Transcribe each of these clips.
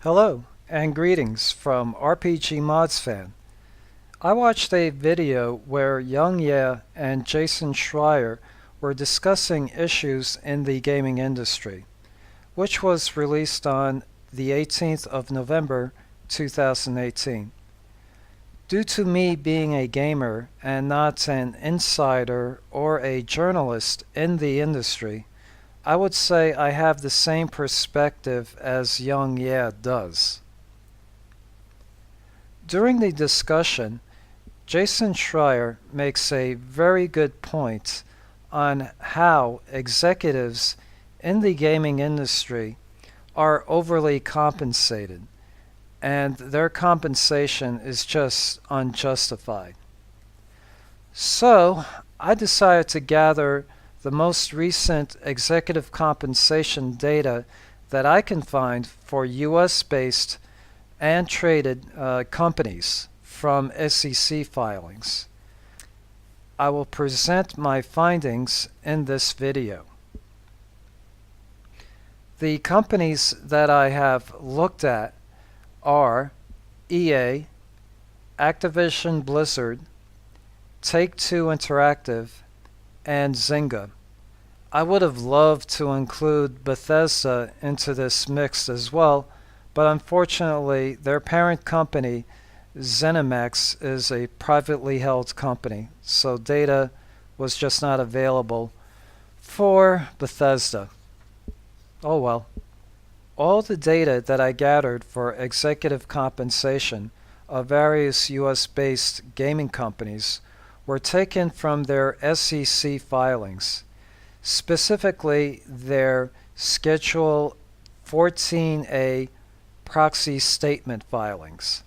Hello and greetings from RPGmodsFan. I watched a video where Yong and Jason Schreier were discussing issues in the gaming industry, which was released on the 18th of November 2018. Due to me being a gamer and not an insider or a journalist in the industry, I would say I have the same perspective as Yong does. During the discussion, Jason Schreier makes a very good point on how executives in the gaming industry are overly compensated, and their compensation is just unjustified. So, I decided to gather the most recent executive compensation data that I can find for US-based and traded companies from SEC filings. I will present my findings in this video. The companies that I have looked at are EA, Activision Blizzard, Take-Two Interactive, and Zynga. I would have loved to include Bethesda into this mix as well, but unfortunately their parent company, ZeniMax, is a privately held company, so data was just not available for Bethesda. Oh well. All the data that I gathered for executive compensation of various US-based gaming companies were taken from their SEC filings, specifically their Schedule 14A proxy statement filings.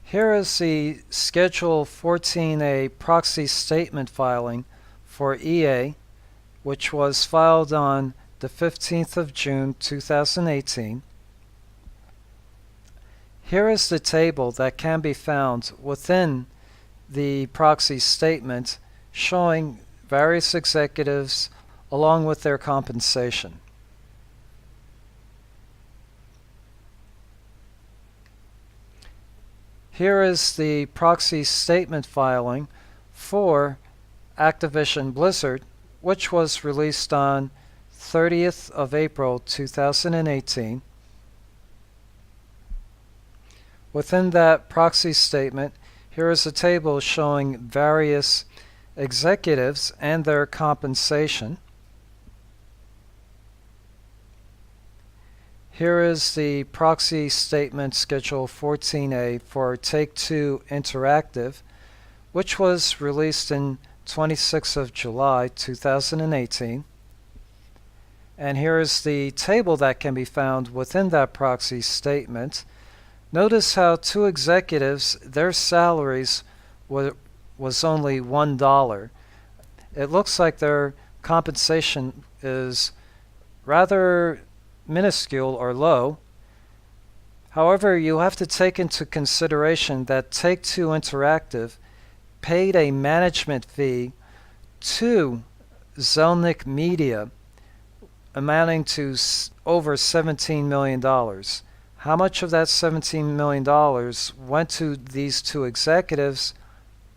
Here is the Schedule 14A proxy statement filing for EA, which was filed on the 15th of June 2018. Here is the table that can be found within the proxy statement showing various executives along with their compensation. Here is the proxy statement filing for Activision Blizzard, which was released on 30th of April 2018. Within that proxy statement, here is a table showing various executives and their compensation. Here is the proxy statement Schedule 14A for Take-Two Interactive, which was released in 26th of July 2018. And here is the table that can be found within that proxy statement. Notice how two executives, their salaries was only $1. It looks like their compensation is rather minuscule or low. However, you have to take into consideration that Take-Two Interactive paid a management fee to Zelnick Media amounting to over $17 million. How much of that $17 million went to these two executives,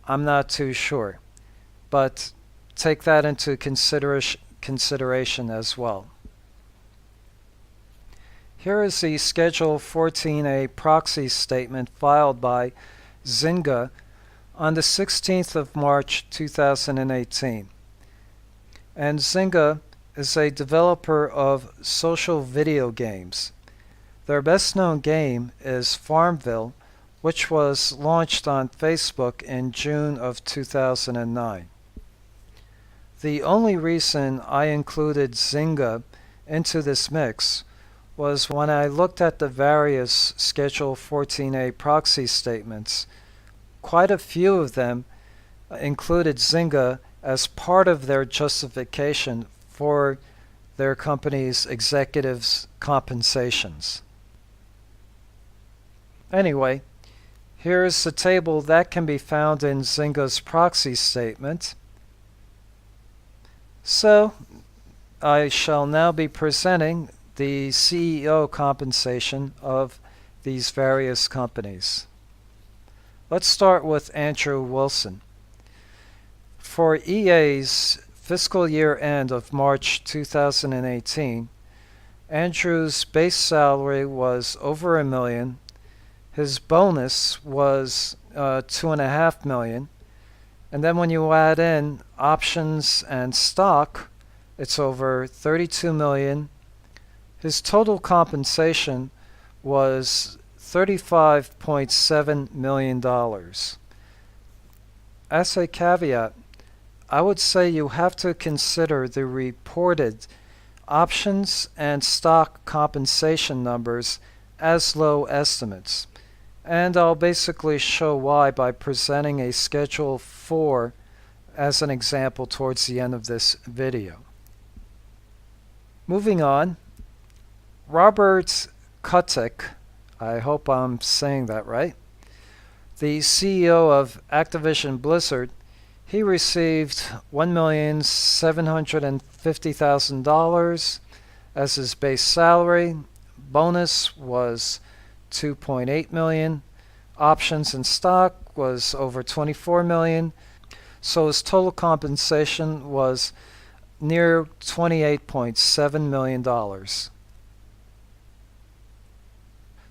I'm not too sure. But take that into consideration as well. Here is the Schedule 14A proxy statement filed by Zynga on the 16th of March 2018. And Zynga is a developer of social video games. Their best-known game is Farmville, which was launched on Facebook in June of 2009. The only reason I included Zynga into this mix was when I looked at the various Schedule 14A proxy statements. Quite a few of them included Zynga as part of their justification for their company's executives' compensations. Anyway, here is the table that can be found in Zynga's proxy statement. So, I shall now be presenting the CEO compensation of these various companies. Let's start with Andrew Wilson. For EA's fiscal year end of March 2018, Andrew's base salary was over $1 million. His bonus was $2.5 million. And then when you add in options and stock, it's over $32 million. His total compensation was $35.7 million. As a caveat, I would say you have to consider the reported options and stock compensation numbers as low estimates. And I'll basically show why by presenting a Schedule 4 as an example towards the end of this video. Moving on, Robert Kotick, I hope I'm saying that right, the CEO of Activision Blizzard, he received $1,750,000 as his base salary. Bonus was $2.8 million. Options and stock was over $24 million. So his total compensation was near $28.7 million.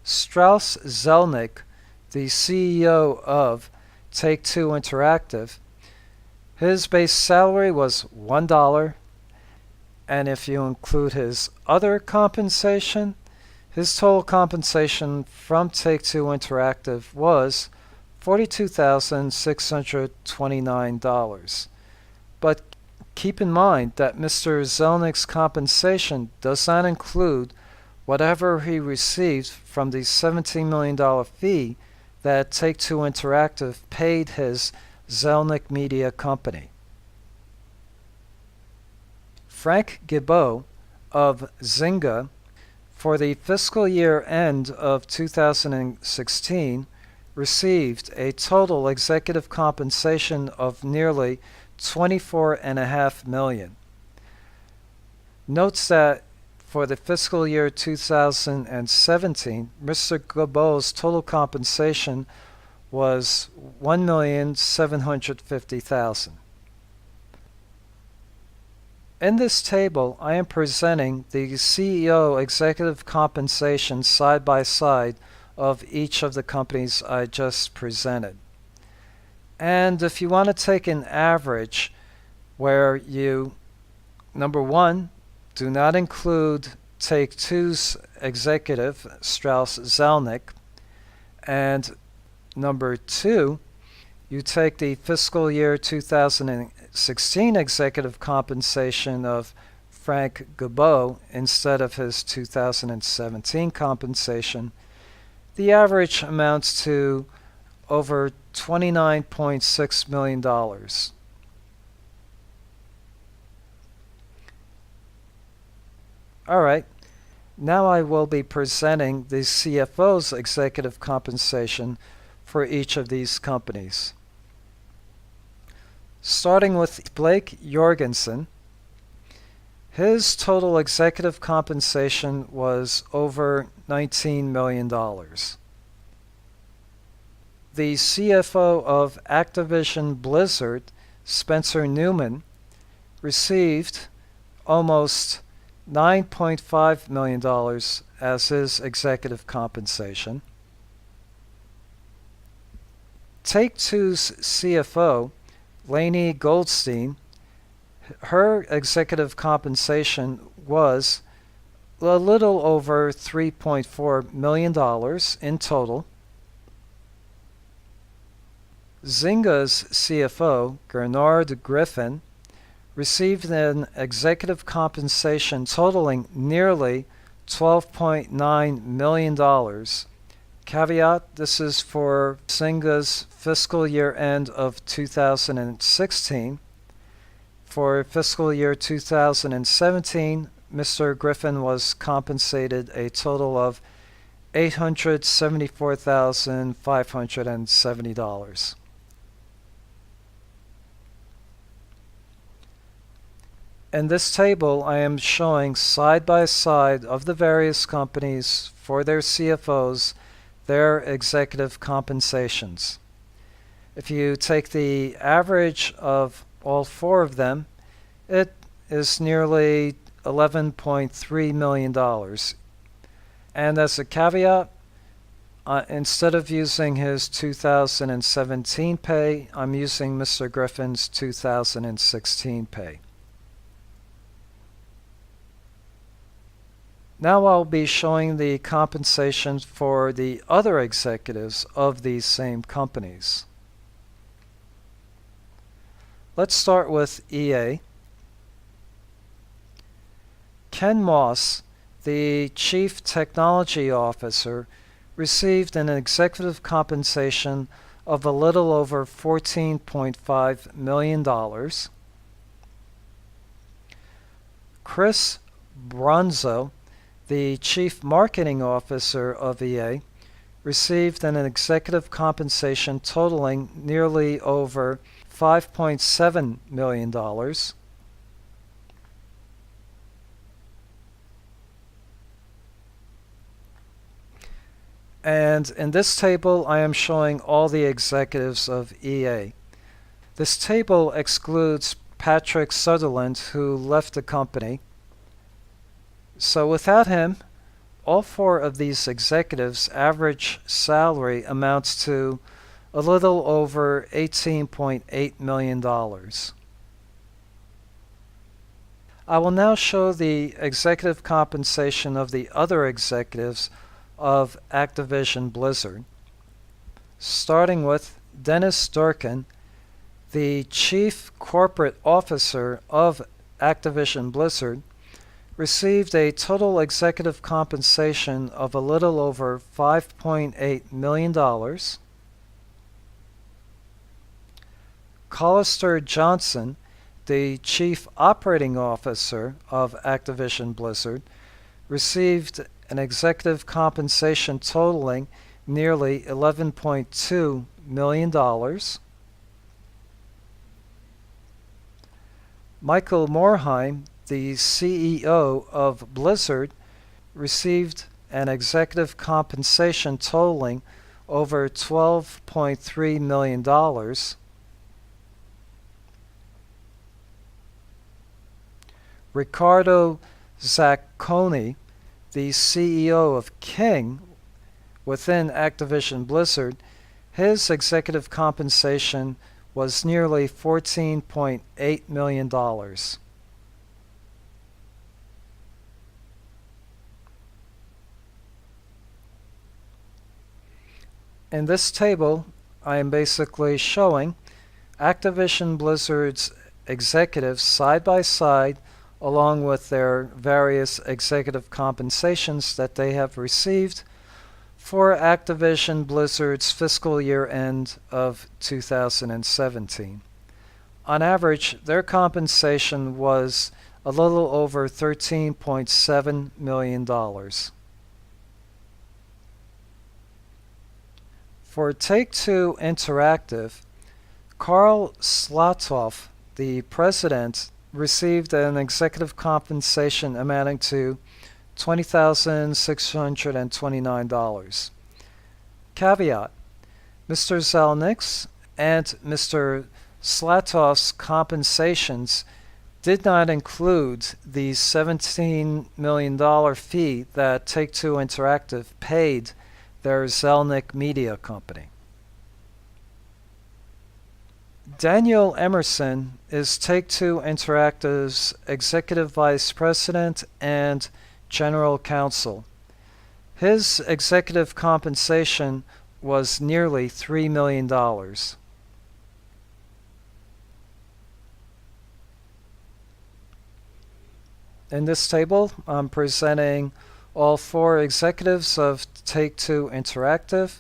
Strauss Zelnick, the CEO of Take-Two Interactive, his base salary was $1, and if you include his other compensation, his total compensation from Take-Two Interactive was $42,629. But keep in mind that Mr. Zelnick's compensation does not include whatever he received from the $17 million fee that Take-Two Interactive paid his Zelnick Media Company. Frank Gibeau of Zynga, for the fiscal year end of 2016, received a total executive compensation of nearly $24.5 million. Notes that for the fiscal year 2017, Mr. Gibeau's total compensation was $1,750,000. In this table, I am presenting the CEO executive compensation side by side of each of the companies I just presented. And if you want to take an average where you, number one, do not include Take-Two's executive, Strauss Zelnick, and number two, you take the fiscal year 2016 executive compensation of Frank Gibeau instead of his 2017 compensation, the average amounts to over $29.6 million. All right, now I will be presenting the CFO's executive compensation for each of these companies. Starting with Blake Jorgensen, his total executive compensation was over $19 million. The CFO of Activision Blizzard, Spencer Newman, received almost $9.5 million as his executive compensation. Take-Two's CFO, Lainie Goldstein, her executive compensation was a little over $3.4 million in total. Zynga's CFO, Gernard Griffin, received an executive compensation totaling nearly $12.9 million. Caveat, this is for Zynga's fiscal year end of 2016. For fiscal year 2017, Mr. Griffin was compensated a total of $874,570. In this table, I am showing side by side of the various companies for their CFOs, their executive compensations. If you take the average of all four of them, it is nearly $11.3 million. And as a caveat, instead of using his 2017 pay, I'm using Mr. Griffin's 2016 pay. Now I'll be showing the compensation for the other executives of these same companies. Let's start with EA. Ken Moss, the Chief Technology Officer, received an executive compensation of a little over $14.5 million. Chris Bronzo, the Chief Marketing Officer of EA, received an executive compensation totaling nearly over $5.7 million. And in this table, I am showing all the executives of EA. This table excludes Patrick Sutherland, who left the company. So without him, all four of these executives' average salary amounts to a little over $18.8 million. I will now show the executive compensation of the other executives of Activision Blizzard, starting with Dennis Durkin, the Chief Corporate Officer of Activision Blizzard, received a total executive compensation of a little over $5.8 million. Collister Johnson, the Chief Operating Officer of Activision Blizzard, received an executive compensation totaling nearly $11.2 million. Michael Morheim, the CEO of Blizzard, received an executive compensation totaling over $12.3 million. Ricardo Zacconi, the CEO of King within Activision Blizzard, his executive compensation was nearly $14.8 million. In this table, I am basically showing Activision Blizzard's executives side by side along with their various executive compensations that they have received for Activision Blizzard's fiscal year end of 2017. On average, their compensation was a little over $13.7 million. For Take-Two Interactive, Karl Slatoff, the president, received an executive compensation amounting to $20,629. Caveat: Mr. Zalnick's and Mr. Slatoff's compensations did not include the $17 million fee that Take-Two Interactive paid their Zelnick Media company. Daniel Emerson is Take-Two Interactive's Executive Vice President and General Counsel. His executive compensation was nearly $3 million. In this table, I'm presenting all four executives of Take-Two Interactive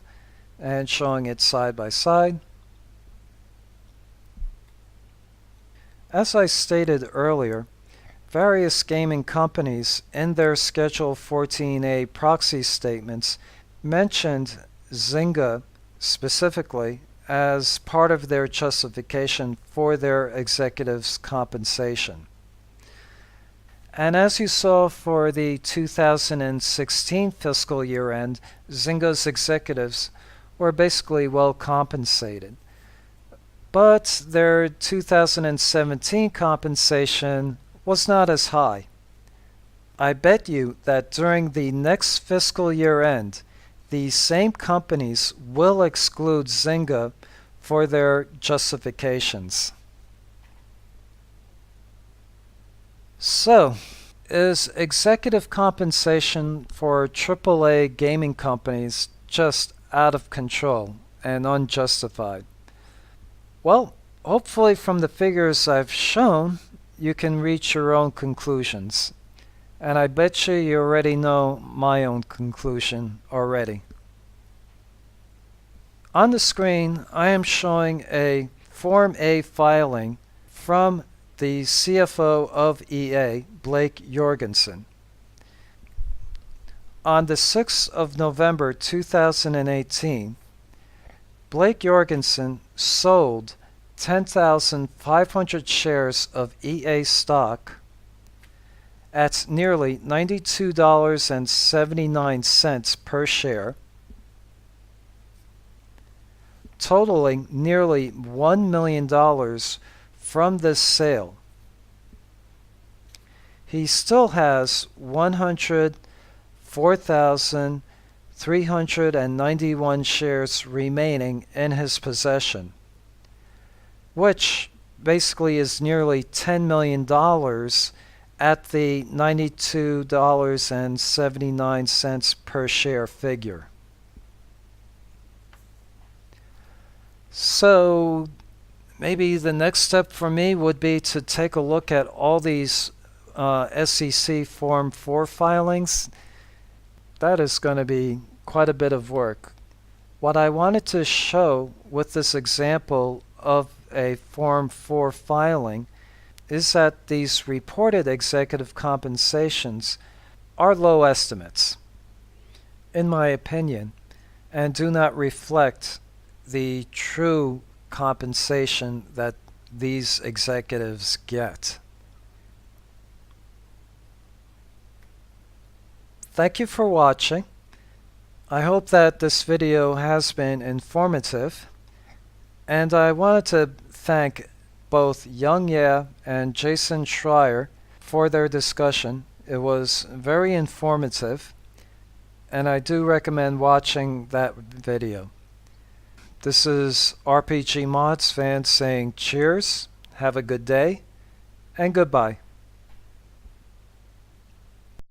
and showing it side by side. As I stated earlier, various gaming companies in their Schedule 14A proxy statements mentioned Zynga specifically as part of their justification for their executives' compensation. And as you saw for the 2016 fiscal year end, Zynga's executives were basically well compensated. But their 2017 compensation was not as high. I bet you that during the next fiscal year end, these same companies will exclude Zynga for their justifications. So, is executive compensation for AAA gaming companies just out of control and unjustified? Well, hopefully from the figures I've shown, you can reach your own conclusions. And I bet you already know my own conclusion already. On the screen, I am showing a Form A filing from the CFO of EA, Blake Jorgensen. On the 6th of November 2018, Blake Jorgensen sold 10,500 shares of EA stock at nearly $92.79 per share, totaling nearly $1 million from this sale. He still has 104,391 shares remaining in his possession, which basically is nearly $10 million at the $92.79 per share figure. So maybe the next step for me would be to take a look at all these SEC Form 4 filings. That is going to be quite a bit of work. What I wanted to show with this example of a Form 4 filing is that these reported executive compensations are low estimates, in my opinion, and do not reflect the true compensation that these executives get. Thank you for watching. I hope that this video has been informative, and I wanted to thank both Yong and Jason Schreier for their discussion. It was very informative, and I do recommend watching that video. This is RPGmodsFan saying cheers, have a good day, and goodbye.